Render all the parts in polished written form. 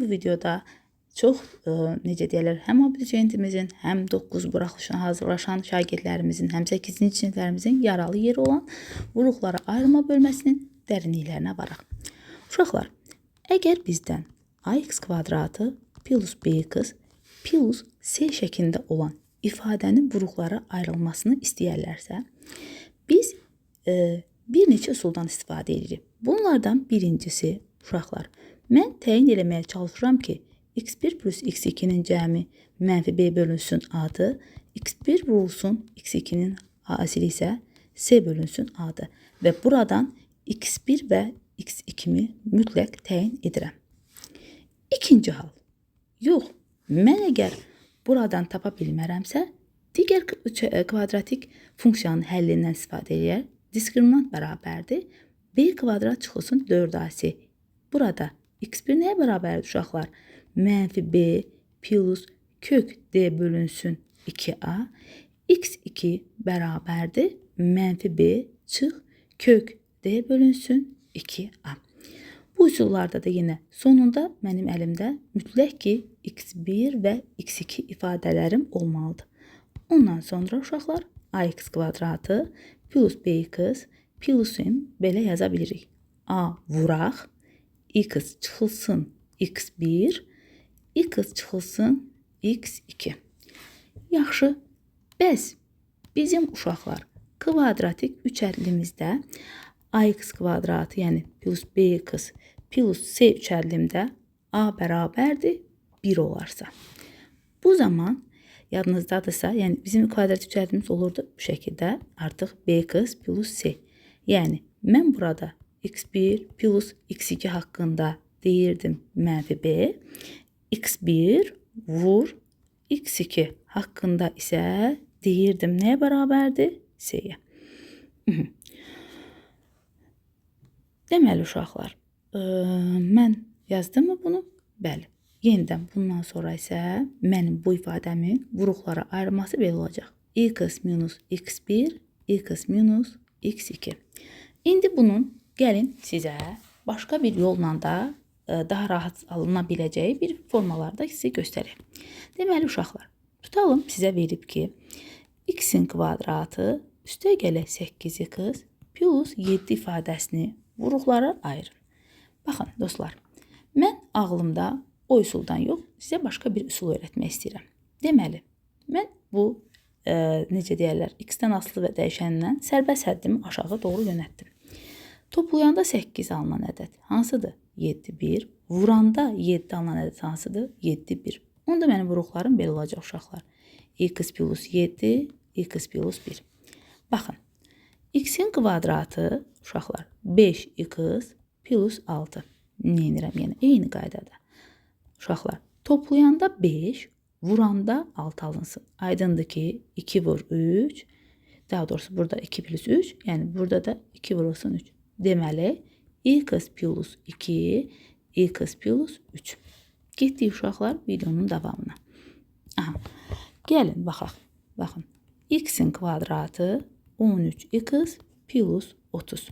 bu videoda çox necə deyirlər, həm abituriyentimizin, həm 9 buraxılışına hazırlaşan şagirdlərimizin, həm 8-ci siniflərimizin yaralı yeri olan vuruqlara ayırma bölməsinin dərinliklərinə varaq. Uşaqlar, əgər bizdən ax kvadratı plus bx plus c şəklində olan ifadənin vuruqlara ayrılmasını istəyərlərsə, biz bir neçə üsuldan istifadə edirik. Bunlardan birincisi, uşaqlar, mən təyin eləməyə çalışıram ki, x1 plus x2-nin cəmi mənfi b bölünsün a-dır, x1 vurulsun x2-nin asili isə c bölünsün a-dır və buradan x1 və x2-mi mütləq təyin edirəm. İkinci hal, yox, mən əgər buradan tapa bilmərəmsə, digər kvadratik funksiyanın həllindən istifadə edək. Diskriminant bərabərdir. B kvadrat çıxılsın 4ac. Burada x1 nəyə bərabərdir uşaqlar? Mənfi b plus kök d bölünsün 2a. x2 bərabərdir. Mənfi b çıx kök d bölünsün 2a. Bu üsullarda da yenə sonunda mənim əlimdə mütləq ki x1 və x2 ifadələrim olmalıdır. Ondan sonra uşaqlar ax kvadratı plus bx plusun belə yaza bilirik. A vuraq, x çıxılsın x1, x çıxılsın x2. Yaxşı, bəs bizim uşaqlar kvadratik üçərlimizdə ax kvadratı, yəni plus bx plus c üçərlimdə a bərabərdir 1 olarsa. Bu zaman yadınızdadırsa, yəni bizim kvadrat üçərlimiz olurdu bu şəkildə, artıq bx plus c. Yəni, mən burada x1 plus x2 haqqında deyirdim mənfi b, x1 vur x2 haqqında isə deyirdim nəyə bərabərdir? C-yə. Deməli, uşaqlar, mən yazdım mı bunu? Bəli. Yenidən bundan sonra isə mənim bu ifadəmin vuruqlara ayrılması belə olacaq. x minus x1, x minus x2. İndi bunun gəlin sizə başqa bir yolla da daha rahat alına biləcəyi bir formalarda sizə göstərək. Deməli, uşaqlar, tutalım sizə verib ki, x-in kvadratı üstə gələk 8x plus 7 ifadəsini vuruqlara ayırın. Baxın, dostlar, mən ağlımda o üsuldan yox, sizə başqa bir üsul öyrətmək istəyirəm. Deməli, mən bu, necə deyərlər, x-dən asılı və dəyişəndən sərbəst həddimi aşağı doğru yönətdim. Toplayanda 8 alınan ədəd hansıdır? 7, 1. Vuranda 7 alınan ədəd hansıdır? 7, 1. Onda mənim vuruqlarım belə olacaq uşaqlar. X plus 7, x plus 1. Baxın, x-in kvadratı uşaqlar 5x plus 6. Neyinirəm? Yəni, eyni qaydada. Uşaqlar, toplayanda 5, vuranda 6 alınsın. Aydındır ki, 2 vur 3, daha doğrusu burada 2 plus 3, yəni burada da 2 vurulsun 3. Deməli, x plus 2, x plus 3. Getdik uşaqlar videonun davamına. Aha, gəlin, baxaq. Baxın, x-in kvadratı 13x plus 30.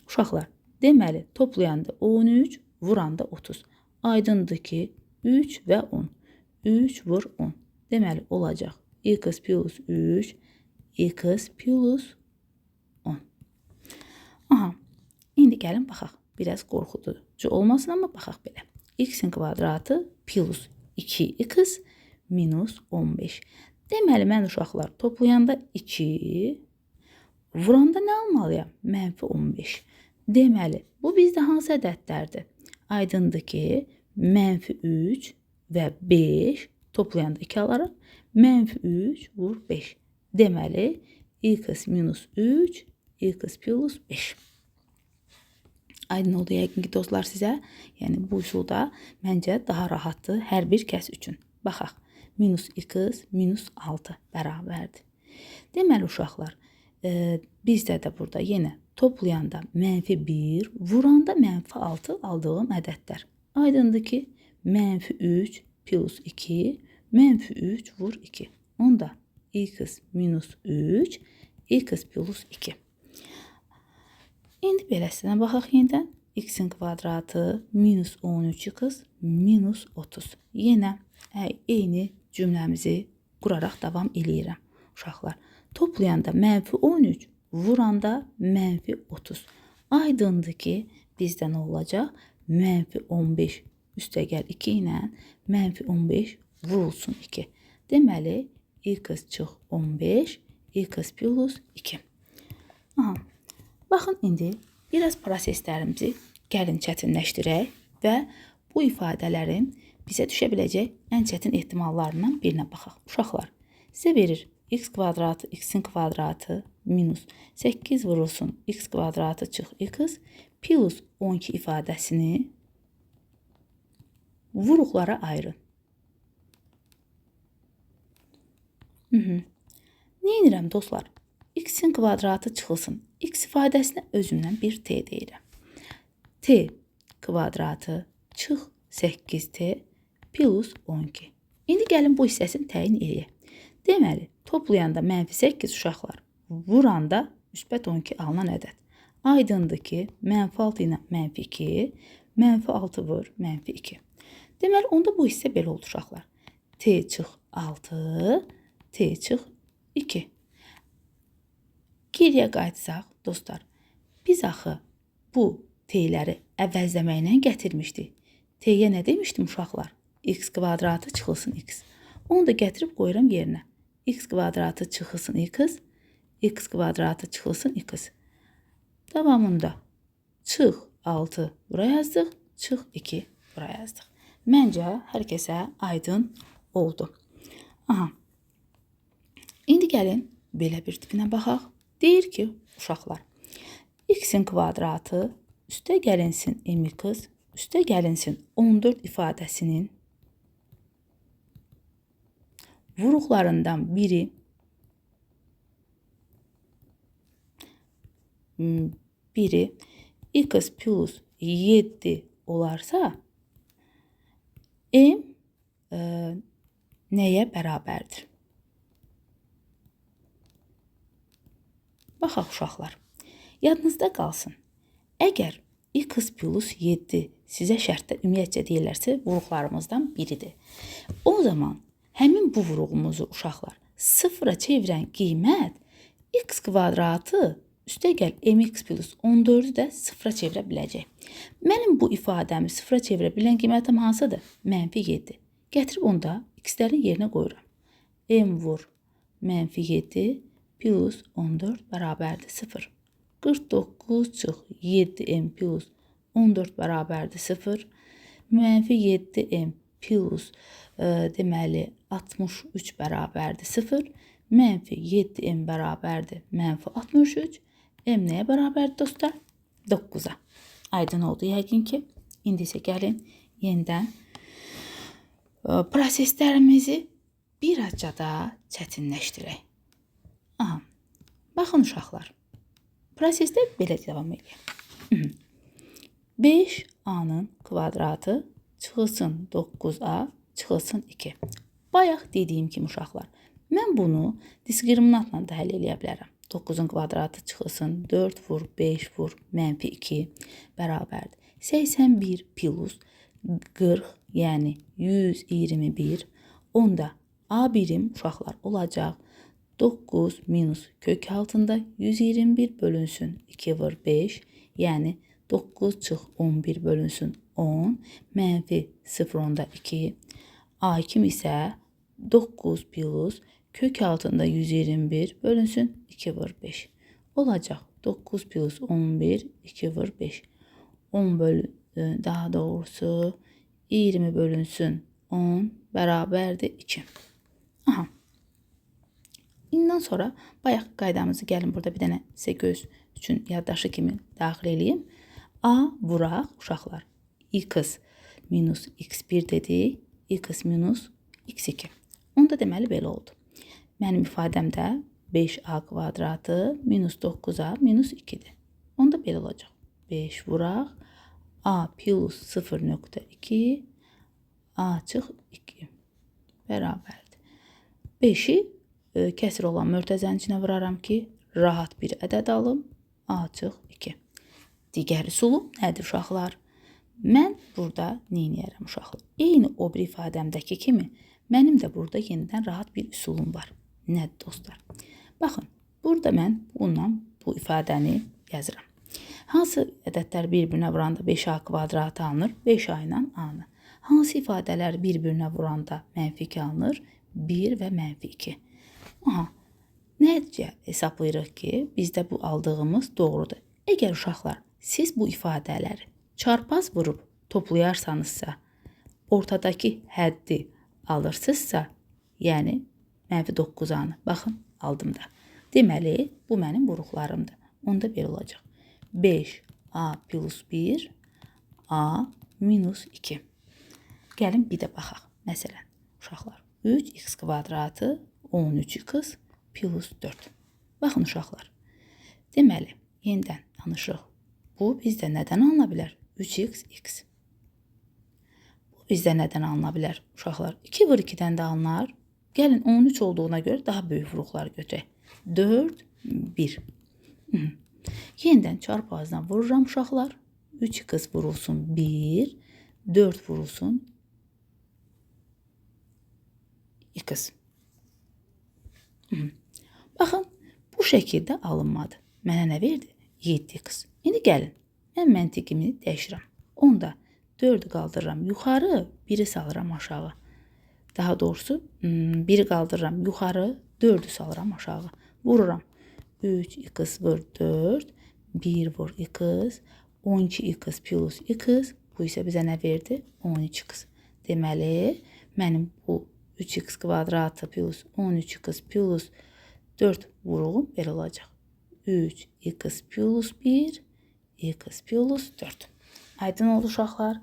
Uşaqlar, deməli, toplayanda 13, vuranda 30. Aydındır ki, 3 və 10. 3 vur 10. Deməli, olacaq x plus 3, x plus 10. Aha, indi gəlin baxaq. Biraz qorxuducu olmasın, amma baxaq belə. X-in kvadratı plus 2x minus 15. Deməli, mən uşaqlar toplayanda 2, vuranda nə almalıyam? Mənfi 15. Deməli, bu bizdə hansı ədədlərdir? Aydındır ki, mənfi 3 və 5 toplayanda 2 alaraq, mənfi 3 vur 5. Deməli, x minus 3, x plus 5. Aydın oldu yəqin ki, dostlar sizə. Yəni, bu üsulda məncə daha rahatdır hər bir kəs üçün. Baxaq, minus x minus 6 bərabərdir. Deməli, uşaqlar, bizdə də burada yenə toplayanda mənfi 1, vuranda mənfi 6 aldığım ədədlər. Aydındır ki, mənfi 3 plus 2, mənfi 3 vur 2. Onda x minus 3, x plus 2. İndi beləsinə baxaq yenidən. x-in kvadratı minus 13x minus 30. Yenə eyni cümləmizi quraraq davam eləyirəm. Uşaqlar, toplayanda mənfi 13, vuranda mənfi 30. Aydındır ki, bizdə nə olacaq? Mənfi 15 üstəgəl 2 ilə mənfi 15 vurulsun 2. Deməli, x çıx 15, x plus 2. Aha. Baxın, indi biraz proseslərimizi gəlin çətinləşdirək və bu ifadələrin bizə düşə biləcək ən çətin ehtimallarından birinə baxaq. Uşaqlar, sizə verir x kvadratı, x-in kvadratı minus 8 vurulsun x kvadratı çıx x plus 12 ifadəsini vuruqlara ayırın. Neyinirəm dostlar? X-in kvadratı çıxılsın. X ifadəsinə özümdən bir t deyirəm. T kvadratı çıx 8t plus 12. İndi gəlin bu hissəsini təyin edək. Deməli, toplayanda mənfi 8 uşaqlar, vuranda müsbət 12 alınan ədəd. Aydındır ki, mənfi 6 ilə mənfi 2, mənfi 6 vur, mənfi 2. Deməli, onda bu hissə belə oldu uşaqlar. T çıx 6, T çıx 2. Geriyə qayıtsaq, dostlar, biz axı bu T'ləri əvəzləməklə gətirmişdik. T'yə nə demişdim uşaqlar? X kvadratı çıxılsın x. Onu da gətirib qoyuram yerinə. X kvadratı çıxılsın x, x kvadratı çıxılsın x. Davamında çıx 6 bura yazdıq, çıx 2 bura yazdıq. Məncə, hər kəsə aydın oldu. Aha. İndi gəlin belə bir tipinə baxaq. Deyir ki, uşaqlar, x-in kvadratı üstə gəlinsin mx, üstə gəlinsin 14 ifadəsinin vuruqlarından biri x plus 7 olarsa m nəyə bərabərdir? Baxaq uşaqlar, yadınızda qalsın. Əgər x plus 7 sizə şərtdə ümumiyyətcə deyirlərsə, vuruqlarımızdan biridir. O zaman həmin bu vuruğumuzu uşaqlar sıfıra çevirən qiymət x kvadratı üstəgəl mx plus 14-ü də sıfıra çevirə biləcək. Mənim bu ifadəmi sıfıra çevirə bilən qiymətim hansıdır? Mənfi 7. Gətirib onda x-lərin yerinə qoyuram. M vur mənfi 7 plus 14 bərabərdir 0. 49 çıx 7m plus 14 bərabərdir 0. Mənfi 7m plus deməli 63 bərabərdir 0. Mənfi 7m bərabərdir mənfi 63. M nəyə bərabərdir dostlar? 9-a. Aydın oldu yəqin ki. İndi isə gəlin yenidən proseslərimizi bir azca da çətinləşdirək. Aha, baxın uşaqlar, prosesdə belə davam edək. 5a-nın kvadratı çıxılsın 9a, çıxılsın 2. Bayaq dediyim kimi uşaqlar, mən bunu diskriminantla da həll eləyə bilərəm. 9-un kvadratı çıxılsın 4 vur, 5 vur, mənfi 2 bərabərdir. 81 plus 40, yəni 121, onda a birim uşaqlar olacaq. 9 minus kök altında 121 bölünsün 2 vur 5, yəni 9 çıx 11 bölünsün 10, mənfi 0 onda 2. A kimi isə 9 plus kök altında 121 bölünsün 2 vur 5. Olacaq 9 plus 11, 2 vur 5. 10 daha doğrusu 20 bölünsün 10 bərabərdir 2. Aha. İndən sonra bayaq qaydamızı gəlin burada bir dənə sizə göz üçün yaddaşı kimi daxil edeyim. A vuraq uşaqlar. X minus x1 dedik. X minus x2. Onda deməli belə oldu. Mənim ifadəmdə 5a kvadratı minus 9a minus 2-dir. Onda belə olacaq. 5 vuraq. A plus 0.2 A çıx 2 bərabərdir. 5-i kəsir olan mötəzənin içinə vuraram ki, rahat bir ədəd alım. A çıx 2. digər üsulum nədir uşaqlar? Mən burada nə edərəm uşaqlar? Eyni o bir ifadəmdəki kimi mənim də burada yenidən rahat bir üsulum var. Nədir dostlar? Baxın, burada mən bununla bu ifadəni yazıram. Hansı ədədlər bir-birinə vuranda 5a kvadratı alınır? 5a ilə a-nı. Hansı ifadələr bir-birinə vuranda -2 alınır? 1 və -2. Aha, necə hesablayırıq ki, bizdə bu aldığımız doğrudur. Əgər uşaqlar, siz bu ifadələri çarpaz vurub toplayarsanızsa, ortadakı həddi alırsınızsa, yəni -9a-nı, baxın, aldım da. Deməli, bu mənim vuruqlarımdır. Onda belə olacaq. 5a plus 1, a minus 2. Gəlin bir də baxaq. Məsələn, uşaqlar, 3x kvadratı 13x plus 4. Baxın uşaqlar. Deməli, yenidən danışırıq. Bu bizdə nədən alına bilər? 3x. Bu bizdə nədən alına bilər uşaqlar? 2 vur 2-dən də alınar. Gəlin 13 olduğuna görə daha böyük vuruqlar götürək. 4, 1. Yenidən çarpazdan vururam uşaqlar. 3x vurulsun 1, 4 vurulsun 2. Baxın, bu şəkildə alınmadı. Mənə nə verdi? 7x. İndi gəlin, mən məntiqimi dəyişirəm. Onda 4-ü qaldırıram yuxarı, 1-i salıram aşağı. Daha doğrusu 1-i qaldırıram yuxarı, 4-ü salıram aşağı. Vururam. 3x vur 4, 1 vur x, 12x plus x, bu isə bizə nə verdi? 13x. Deməli, mənim bu 3x kvadratı plus 13x plus 4 vuruğum belə olacaq. 3x plus 1, x plus 4. Aydın oldu uşaqlar.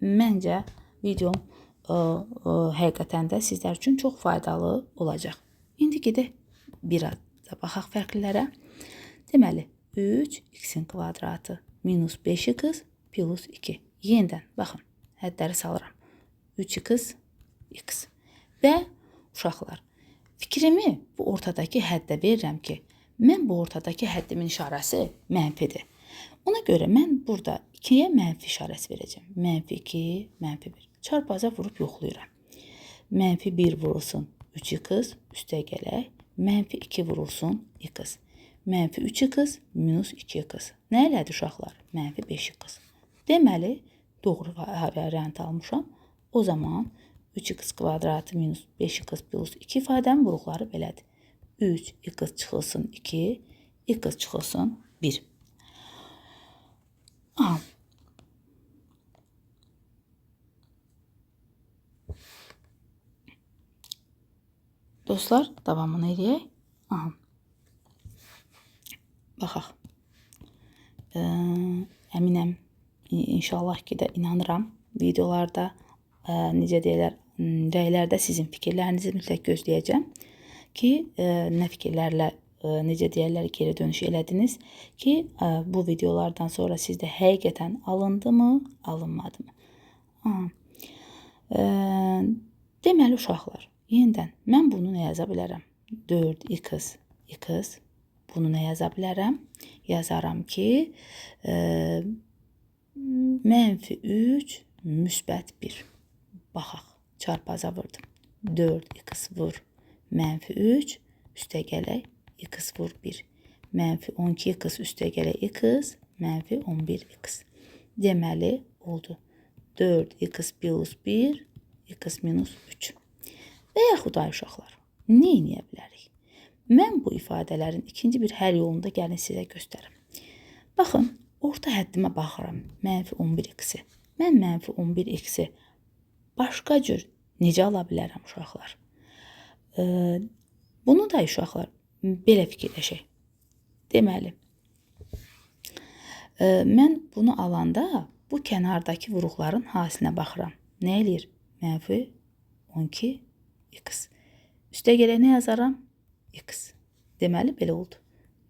Məncə videom həqiqətən də sizlər üçün çox faydalı olacaq. İndi gedək biraz da baxaq fərqlilərə. Deməli, 3x-in kvadratı minus 5x plus 2. Yenidən, baxın, hədləri salıram. 3x, x. Və uşaqlar, fikrimi bu ortadakı həddə verirəm ki, mən bu ortadakı həddimin işarəsi mənfidir. Ona görə mən burada 2-yə mənfi işarəsi verəcəm. -2, -1. Çarpaza vurub yoxlayıram. -1 vurulsun 3x, üstə gələk. -2 vurulsun x. -3x, minus 2x. Nə elədi uşaqlar? -5x. Deməli, doğru variant almışam. O zaman 3x kvadratı minus 5x plus 2 ifadənin vuruqları belədir. 3x çıxılsın 2, x çıxılsın 1. Aha. Dostlar, davamını eləyək. Aha. Baxaq. Əminəm, inşallah ki də inanıram videolarda, necə deyirlər, rəylərdə sizin fikirlərinizi mütləq gözləyəcəm ki, nə fikirlərlə, necə deyirlər, geri dönüş elədiniz ki, bu videolardan sonra sizdə həqiqətən alındı mı, alınmadı mı? Deməli, uşaqlar, yenidən, mən bunu nə yaza bilərəm? 4x, x, bunu nə yaza bilərəm? Yazaram ki, -3, müsbət 1. Baxaq, çarpaza vurdum. 4x vur, -3, üstə gələk, x vur 1. -12x üstə gələk, x, -11x. Deməli, oldu. 4x plus 1, x minus 3. Və yaxud ay uşaqlar, nə eləyə bilərik? Mən bu ifadələrin ikinci bir həll yolunda gəlin sizə göstərim. Baxın, orta həddimə baxıram, -11x-i. Mən -11x-i başqa cür necə ala bilərəm uşaqlar? Bunu da uşaqlar belə fikirləşək. Deməli, mən bunu alanda bu kənardakı vuruqların hasilinə baxıram. Nə eləyir? -12x. Üstə gələk nə yazaram? X. Deməli, belə oldu.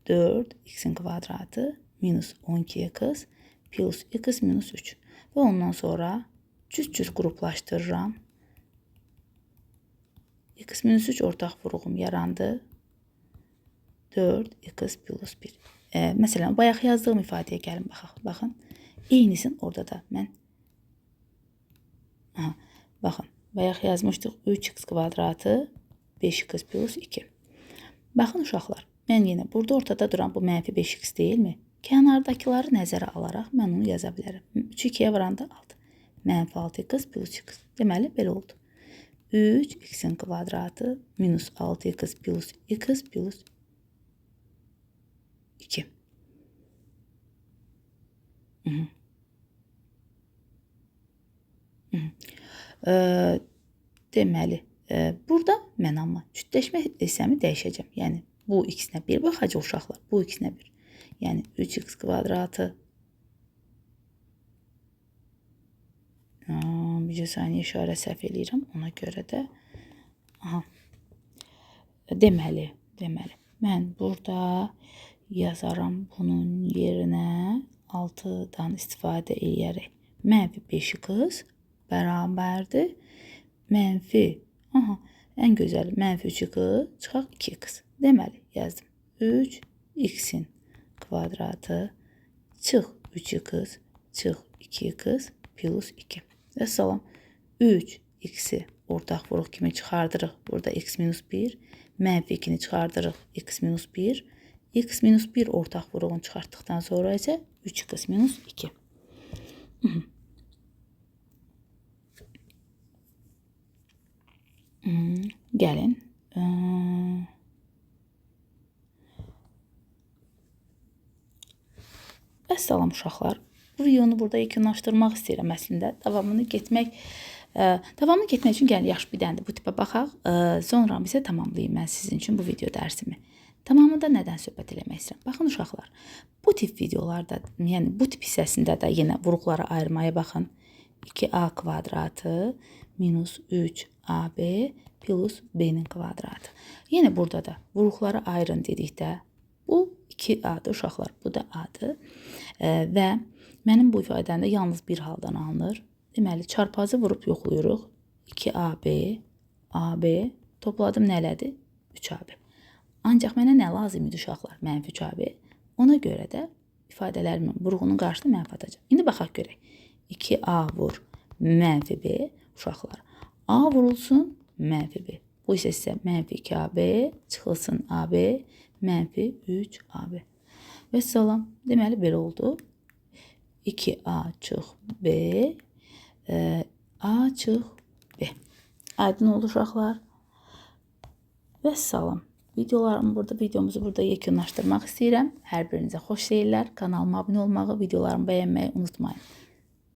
4x-in kvadratı minus 12x plus x minus 3. Və ondan sonra cüz-cüz qruplaşdırıram. X minus 3 ortaq vuruğum yarandı. 4x plus 1. Məsələn, bayaq yazdığım ifadəyə gəlin baxaq. Baxın, eynisin orada da mən. Baxın, bayaq yazmışdıq 3x kvadratı 5x plus 2. Baxın uşaqlar, mən yenə burada ortada duran bu mənfi 5x deyilmi? Kənardakıları nəzərə alaraq mən onu yaza bilərəm. 3 2-yə vuranda 6. Mənfi 6x plus 2x. Deməli, belə oldu. 3x-in kvadratı minus 6x plus 2x plus 2. Deməli, burada mən amma cütləşmə hissəmi dəyişəcəm. Yəni, bu x-nə 1 baxacaq uşaqlar. Bu x-nə 1. Yəni, 3x kvadratı. Bir saniyə işarə səhv eləyirəm. Ona görə də. Deməli, mən burada yazaram bunun yerinə 6-dan istifadə edərək. Mənfi 5x bərabərdir. Mənfi, ən gözəl mənfi 3x çıxaq 2x. Deməli, yazdım. 3x-in kvadratı çıx 3x çıx 2x plus 2. Və salam, 3x-i ortaq vuruq kimi çıxardırıq. Burada x minus 1. Mənfi 2-ni çıxardırıq. X minus 1. X minus 1 ortaq vuruğunu çıxartdıqdan sonra isə 3x minus 2. Gəlin. Əssalam uşaqlar. Bu videonu burada yekunlaşdırmaq istəyirəm əslində. Davamını getmək üçün gəlin yaxşı bir dənə də bu tipə baxaq. Sonra isə tamamlayayım mən sizin üçün bu video dərsimi. Tamamında nədən söhbət eləmək istəyirəm? Baxın uşaqlar, bu tip videolarda, yəni bu tip hissəsində də yenə vuruqlara ayırmaya baxın. 2a kvadratı minus 3ab plus b-nin kvadratı. Yenə burada da vuruqları ayırın dedikdə, bu 2a-dır uşaqlar, bu da a-dır. Və mənim bu ifadəmdə yalnız bir haldan alınır. Deməli, çarpazı vurub yoxlayırıq. 2ab, ab, topladım nələdir? 3ab. Ancaq mənə nə lazım idi uşaqlar? Mənfi 3ab. Ona görə də ifadələrimin vuruğunun qarşısına mənfi atacaq. İndi baxaq görək. 2a vur mənfi b uşaqlar. A vurulsun mənfi b. Bu isə sizə mənfi 2ab çıxılsın ab mənfi 3ab. Və salam. Deməli, belə oldu. 2a çıx b, a çıx b. Aydın oldu uşaqlar. Və salam. Videomuzu burada yekunlaşdırmaq istəyirəm. Hər birinizə xoş seyirlər. Kanalıma abunə olmağı, videolarımı bəyənməyi unutmayın.